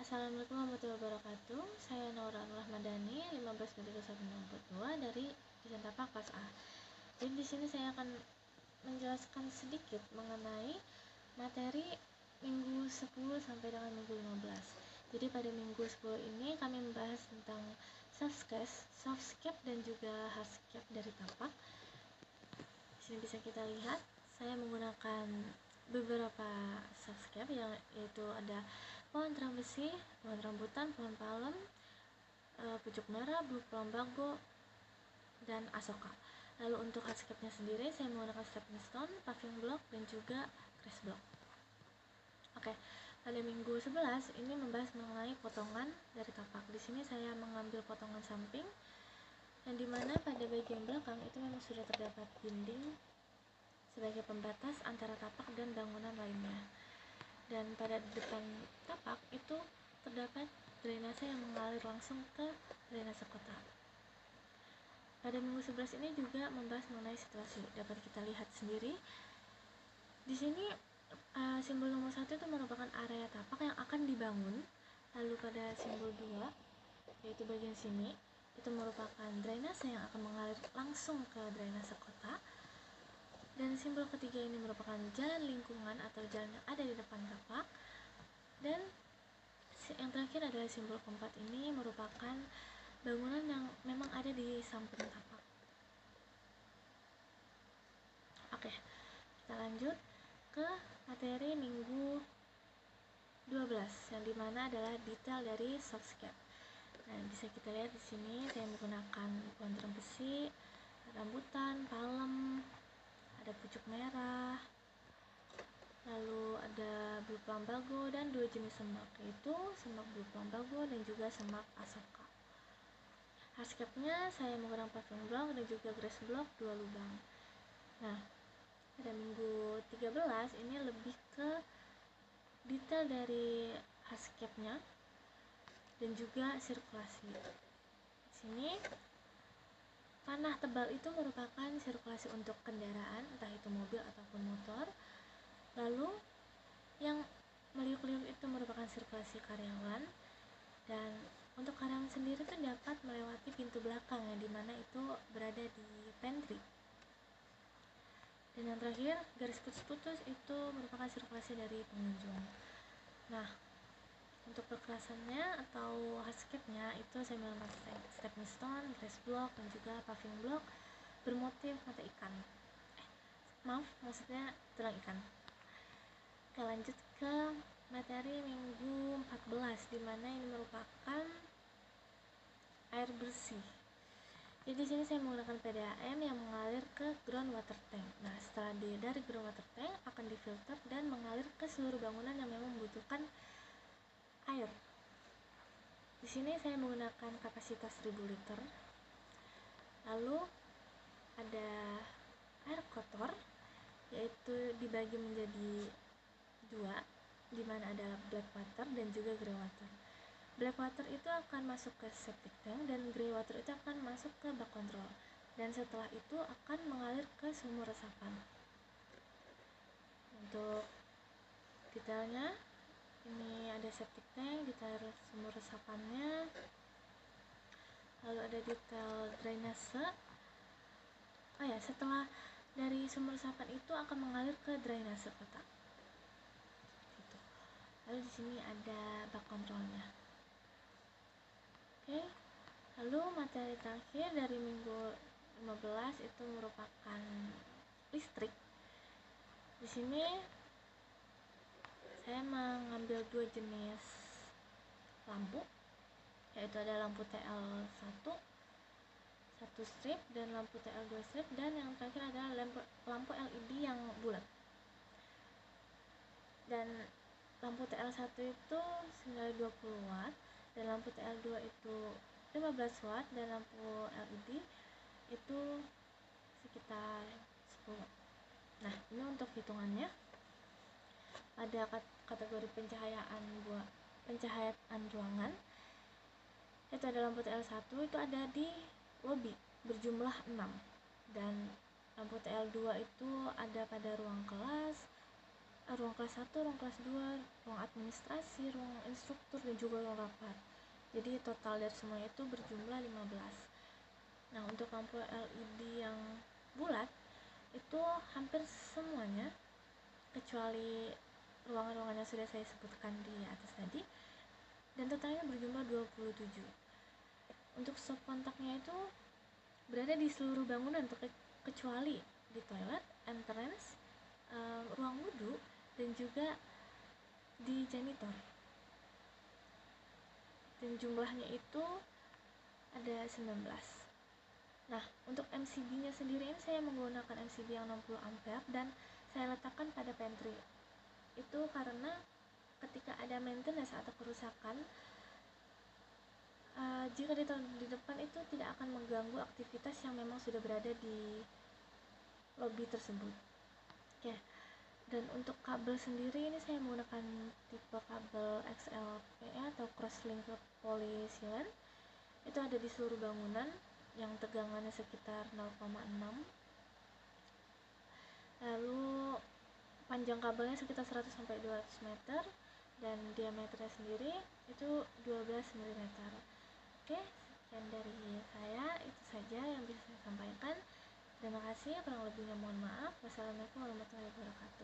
Assalamualaikum warahmatullahi wabarakatuh. Saya Naura Rahmadani, 15.162 dari Desain Tapak kelas A. Jadi di sini saya akan menjelaskan sedikit mengenai materi minggu 10 sampai dengan minggu 15. Jadi pada minggu 10 ini kami membahas tentang softscape dan juga hardscape dari tapak. Di sini bisa kita lihat saya menggunakan beberapa softscape yaitu ada pohon terang besi, pohon rambutan, pohon palem, pucuk merah, blue plumbago, dan asoka. Lalu untuk hardscape-nya sendiri saya menggunakan stepping stone, paving block, dan juga grass block. Oke, pada minggu 11 ini membahas mengenai potongan dari tapak. Di sini saya mengambil potongan samping, yang dimana pada bagian belakang itu memang sudah terdapat dinding sebagai pembatas antara tapak dan bangunan lainnya. Dan pada depan tapak itu terdapat drainase yang mengalir langsung ke drainase kota. Pada minggu 11 ini juga membahas mengenai situasi. Dapat kita lihat sendiri. Di sini simbol nomor 1 itu merupakan area tapak yang akan dibangun. Lalu pada simbol 2, yaitu bagian sini, itu merupakan drainase yang akan mengalir langsung ke drainase kota. Dan simbol ketiga ini merupakan jalan lingkungan atau jalan yang ada di depan tapak. Dan yang terakhir adalah simbol keempat ini merupakan bangunan yang memang ada di samping tapak. Oke, kita lanjut ke materi minggu 12 yang dimana adalah detail dari softscape. Nah, bisa kita lihat di sini saya menggunakan pohon terang besi, rambutan, palem, ada pucuk merah, lalu ada blue plumbago dan dua jenis semak, yaitu semak blue plumbago dan juga semak asoka. Hardscape-nya saya menggunakan paving block dan juga grass block 2 lubang. Nah, pada minggu 13 ini lebih ke detail dari hardscape-nya dan juga sirkulasi. Di sini tanah tebal itu merupakan sirkulasi untuk kendaraan, entah itu mobil ataupun motor. Lalu yang meliuk-liuk itu merupakan sirkulasi karyawan. Dan untuk karyawan sendiri itu dapat melewati pintu belakang yang dimana itu berada di pantry. Dan yang terakhir, garis putus-putus itu merupakan sirkulasi dari pengunjung. Nah, untuk perkerasannya atau hardscape-nya itu saya menggunakan stepping stone, grass block, dan juga paving block bermotif mata ikan. Maksudnya tulang ikan. Kita lanjut ke materi minggu 14, dimana ini merupakan air bersih. Jadi di sini saya menggunakan PDAM yang mengalir ke groundwater tank. Nah, setelah dari groundwater tank akan difilter dan mengalir ke seluruh bangunan yang memang membutuhkan air. Di sini saya menggunakan kapasitas 1000 liter. Lalu ada air kotor, yaitu dibagi menjadi 2, di mana ada black water dan juga grey water. Black water itu akan masuk ke septic tank dan grey water itu akan masuk ke bak kontrol. Dan setelah itu akan mengalir ke sumur resapan. Untuk detailnya, ini ada septic tank, detail sumur resapannya, lalu ada detail drainase. Setelah dari sumur resapan itu akan mengalir ke drainase kota. Gitu. Lalu di sini ada bak kontrolnya. Oke. Lalu materi terakhir dari minggu 15 itu merupakan listrik. Di sini saya mengambil 2 jenis lampu, yaitu ada lampu TL1 1 strip dan lampu TL2 strip, dan yang terakhir adalah lampu LED yang bulat. Dan lampu TL1 itu senilai 20 watt dan lampu TL2 itu 15 watt dan lampu LED itu sekitar 10 watt. Nah, ini untuk hitungannya. Ada kategori pencahayaan ruangan, itu ada lampu TL1 itu ada di lobi berjumlah 6, dan lampu TL2 itu ada pada ruang kelas, ruang kelas 1, ruang kelas 2, ruang administrasi, ruang instruktur, dan juga ruang rapat. Jadi total dari semuanya itu berjumlah 15. Nah, untuk lampu LED yang bulat itu hampir semuanya kecuali ruangan-ruangan yang sudah saya sebutkan di atas tadi, dan totalnya berjumlah 27. Untuk stop kontaknya itu berada di seluruh bangunan kecuali di toilet, entrance, ruang wudhu, dan juga di janitor. Dan jumlahnya itu ada 19. Nah, untuk MCB-nya sendiri ini saya menggunakan MCB yang 60 ampere dan saya letakkan pada pantry. Itu karena ketika ada maintenance atau kerusakan, jika ditaruh di depan itu tidak akan mengganggu aktivitas yang memang sudah berada di lobby tersebut. Oke. Dan untuk kabel sendiri ini saya menggunakan tipe kabel XLPE atau crosslink polysilicon. Itu ada di seluruh bangunan yang tegangannya sekitar 0,6. Lalu panjang kabelnya sekitar 100 sampai 200 meter dan diameternya sendiri itu 12 mm. Oke, sekian dari saya, itu saja yang bisa saya sampaikan. Terima kasih, kurang lebihnya mohon maaf. Wassalamualaikum warahmatullahi wabarakatuh.